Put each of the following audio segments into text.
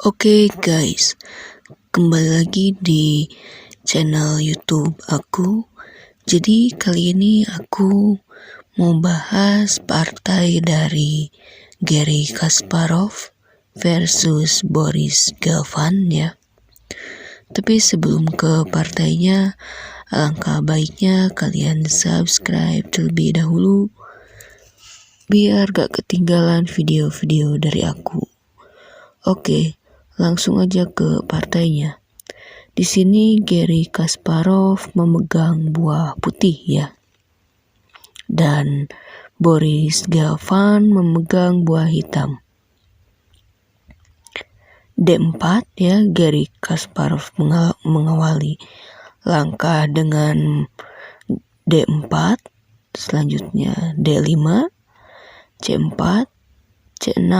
Oke guys, kembali lagi di channel YouTube aku. Jadi kali ini aku mau bahas partai dari Garry Kasparov versus Boris Gelfand ya. Tapi sebelum ke partainya, alangkah baiknya kalian subscribe terlebih dahulu biar gak ketinggalan video-video dari aku. Oke, langsung aja ke partainya. Di sini Garry Kasparov memegang buah putih ya. Dan Boris Gelfand memegang buah hitam. D4 ya, Garry Kasparov mengawali langkah dengan D4, selanjutnya D5, C4, C6,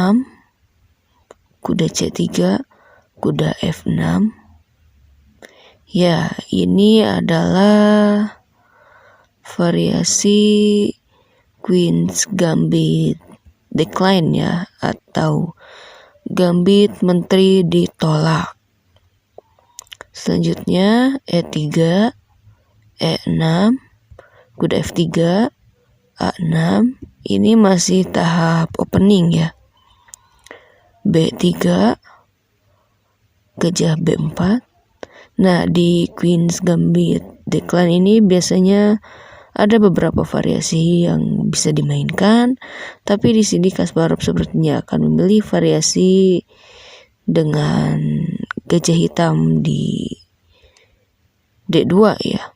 kuda C3, kuda F6. Ya, ini adalah variasi Queen's Gambit decline ya, atau gambit menteri ditolak. Selanjutnya E3, E6, kuda F3, A6. Ini masih tahap opening ya. B3, gajah B4. Nah, di Queen's Gambit decline ini biasanya ada beberapa variasi yang bisa dimainkan, tapi di sini Kasparov sepertinya akan memilih variasi dengan gajah hitam di D2 ya.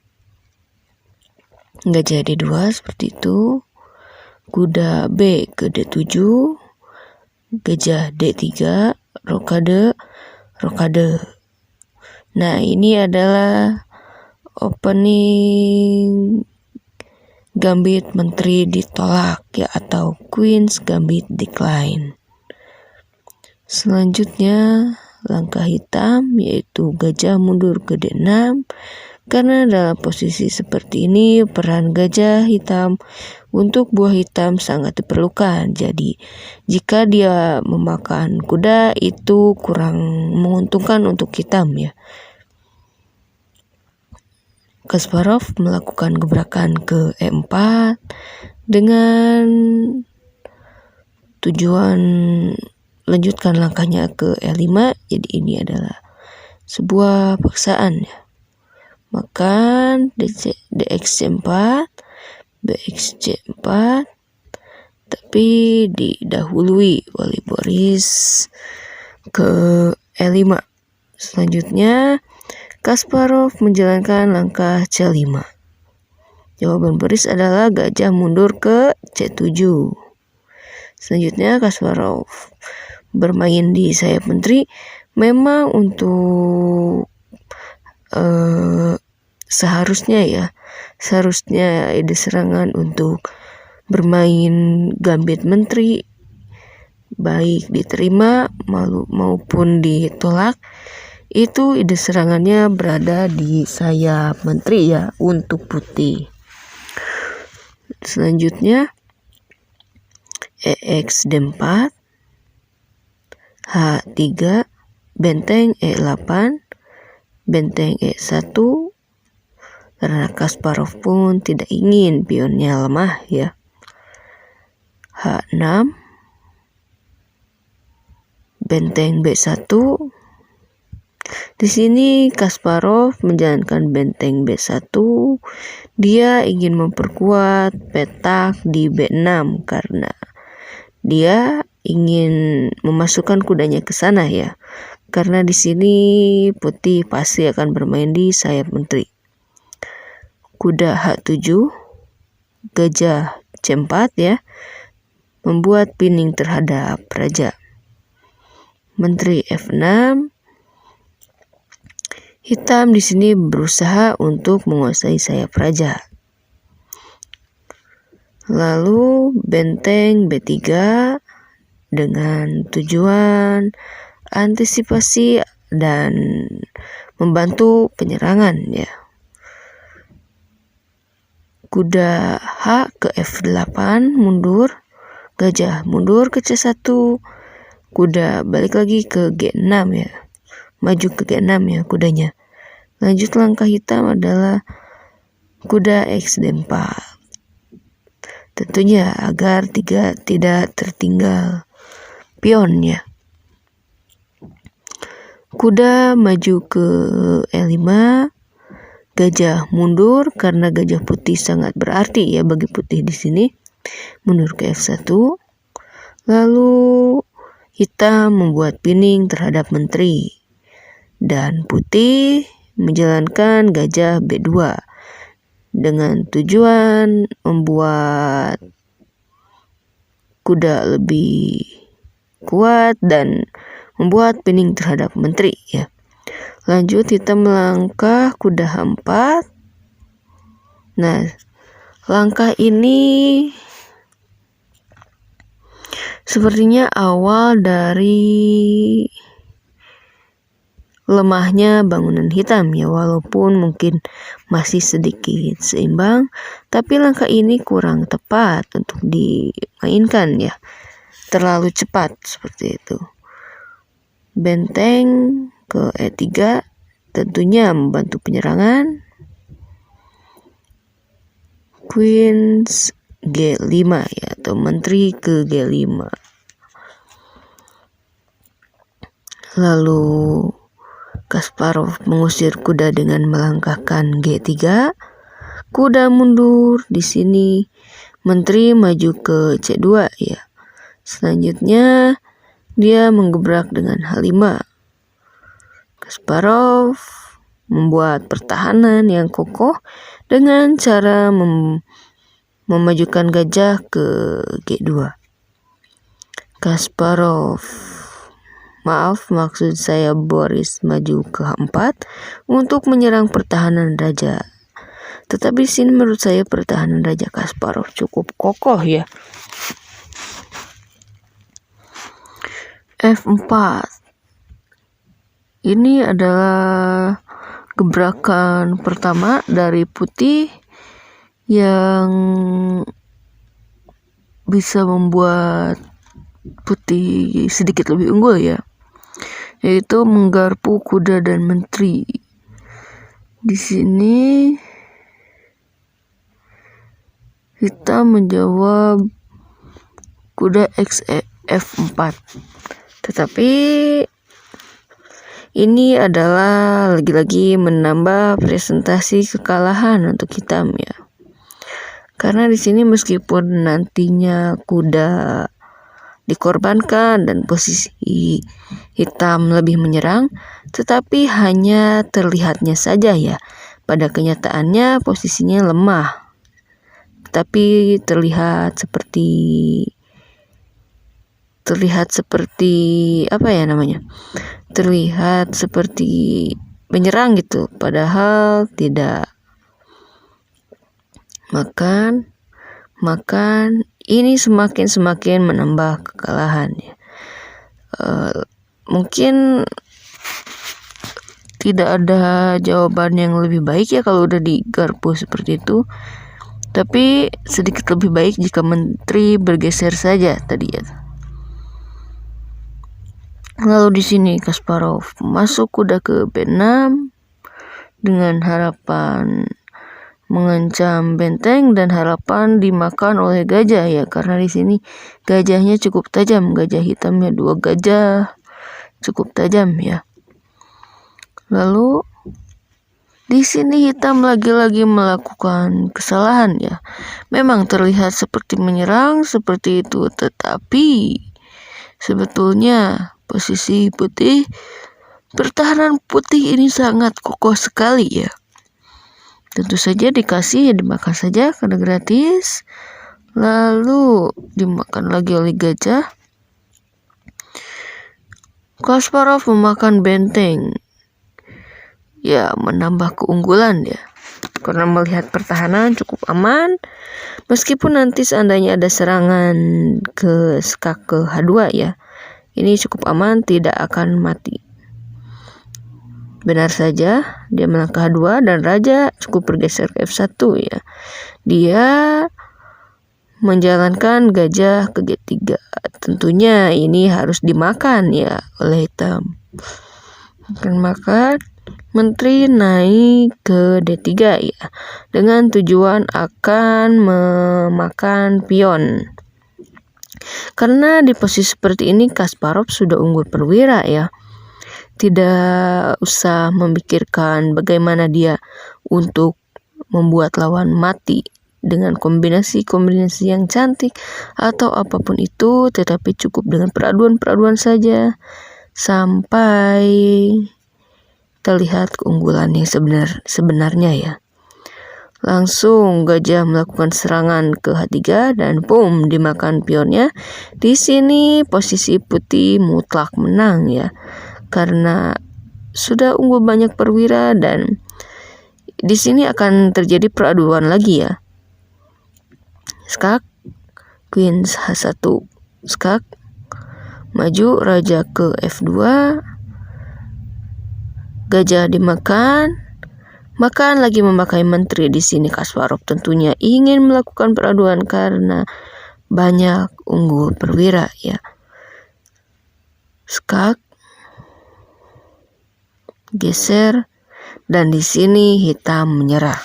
Gajah D2 seperti itu. Kuda B ke D7, gajah D3, rokade. Nah, ini adalah opening gambit menteri ditolak ya, atau Queen's Gambit decline. Selanjutnya langkah hitam yaitu gajah mundur ke D6. Karena dalam posisi seperti ini peran gajah hitam untuk buah hitam sangat diperlukan. Jadi jika dia memakan kuda itu kurang menguntungkan untuk hitam ya. Kasparov melakukan gebrakan ke E4 dengan tujuan lanjutkan langkahnya ke E5. Jadi ini adalah sebuah paksaan ya. Makan DXC4, BXC4, tapi didahului oleh Boris ke E5. Selanjutnya Kasparov menjalankan langkah C5. Jawaban Boris adalah gajah mundur ke C7. Selanjutnya Kasparov bermain di sayap menteri. Memang untuk seharusnya ide serangan untuk bermain gambit menteri baik diterima maupun ditolak, itu ide serangannya berada di sayap menteri ya, untuk putih. Selanjutnya EX D4, H3, benteng E8, benteng E1, karena Kasparov pun tidak ingin pionnya lemah ya. H6, benteng B1. Di sini Kasparov menjalankan benteng B1. Dia ingin memperkuat petak di B6 karena dia ingin memasukkan kudanya ke sana ya. Karena di sini putih pasti akan bermain di sayap menteri. Kuda H7, gajah C4 ya, membuat pining terhadap raja. Menteri F6. Hitam di sini berusaha untuk menguasai sayap raja. Lalu benteng B3 dengan tujuan antisipasi dan membantu penyerangan ya. Kuda H ke F8 mundur, gajah mundur ke C1, kuda balik lagi ke G6 ya. Maju ke G6 ya kudanya. Lanjut langkah hitam adalah kuda X D4. Tentunya agar tidak tertinggal pion ya. Kuda maju ke E5. Gajah mundur karena gajah putih sangat berarti ya bagi putih di sini. Mundur ke F1. Lalu hitam membuat pining terhadap menteri. Dan putih menjalankan gajah B2 dengan tujuan membuat kuda lebih kuat dan membuat pining terhadap menteri ya. Lanjut hitam melangkah kuda H4. Nah, langkah ini sepertinya awal dari lemahnya bangunan hitam ya, walaupun mungkin masih sedikit seimbang, tapi langkah ini kurang tepat untuk dimainkan ya. Terlalu cepat seperti itu. Benteng ke E3 tentunya membantu penyerangan. Queens G5 ya, atau menteri ke G5. Lalu Kasparov mengusir kuda dengan melangkahkan G3. Kuda mundur di sini. Menteri maju ke C2 ya. Selanjutnya dia menggebrak dengan H5. Kasparov membuat pertahanan yang kokoh dengan cara memajukan gajah ke G2. Maksud saya Boris maju ke H4 untuk menyerang pertahanan raja. Tetapi sini menurut saya pertahanan raja Kasparov cukup kokoh ya. F4. Ini adalah gebrakan pertama dari putih yang bisa membuat putih sedikit lebih unggul ya, yaitu menggarpu kuda dan menteri. Di sini hitam menjawab kuda X F4. Tetapi ini adalah lagi-lagi menambah presentasi kekalahan untuk hitam ya. Karena di sini meskipun nantinya kuda dikorbankan dan posisi hitam lebih menyerang, tetapi hanya terlihatnya saja ya. Pada kenyataannya posisinya lemah, tapi terlihat seperti apa ya namanya? Terlihat seperti menyerang gitu, padahal tidak. Makan ini semakin menambah kekalahan ya. Mungkin tidak ada jawaban yang lebih baik ya kalau udah digarpu seperti itu. Tapi sedikit lebih baik jika menteri bergeser saja tadi ya. Lalu di sini Kasparov masuk kuda ke B6 dengan harapan mengancam benteng dan harapan dimakan oleh gajah ya, karena di sini gajahnya cukup tajam, gajah hitamnya 2 gajah cukup tajam ya. Lalu di sini hitam lagi-lagi melakukan kesalahan ya. Memang terlihat seperti menyerang seperti itu, tetapi sebetulnya posisi putih, pertahanan putih ini sangat kokoh sekali ya. Tentu saja dikasih ya dimakan saja karena gratis. Lalu dimakan lagi oleh gajah. Kasparov memakan benteng. Ya, menambah keunggulan ya. Karena melihat pertahanan cukup aman. Meskipun nanti seandainya ada serangan ke skak ke H2 ya. Ini cukup aman, tidak akan mati. Benar saja, dia melangkah H2 dan raja cukup bergeser ke F1 ya. Dia menjalankan gajah ke G3. Tentunya ini harus dimakan ya oleh hitam. Maka menteri naik ke D3 ya, dengan tujuan akan memakan pion. Karena di posisi seperti ini Kasparov sudah unggul perwira ya. Tidak usah memikirkan bagaimana dia untuk membuat lawan mati dengan kombinasi-kombinasi yang cantik atau apapun itu, tetapi cukup dengan peraduan-peraduan saja sampai terlihat keunggulan yang sebenarnya ya. Langsung gajah melakukan serangan ke H3 dan boom, dimakan pionnya. Di sini posisi putih mutlak menang ya, karena sudah unggul banyak perwira dan di sini akan terjadi peraduan lagi ya. Skak, Queen H1, skak, maju raja ke F2, gajah dimakan, makan lagi memakai menteri. Di sini Kasparov tentunya ingin melakukan peraduan karena banyak unggul perwira ya. Skak, geser, dan di sini hitam menyerah.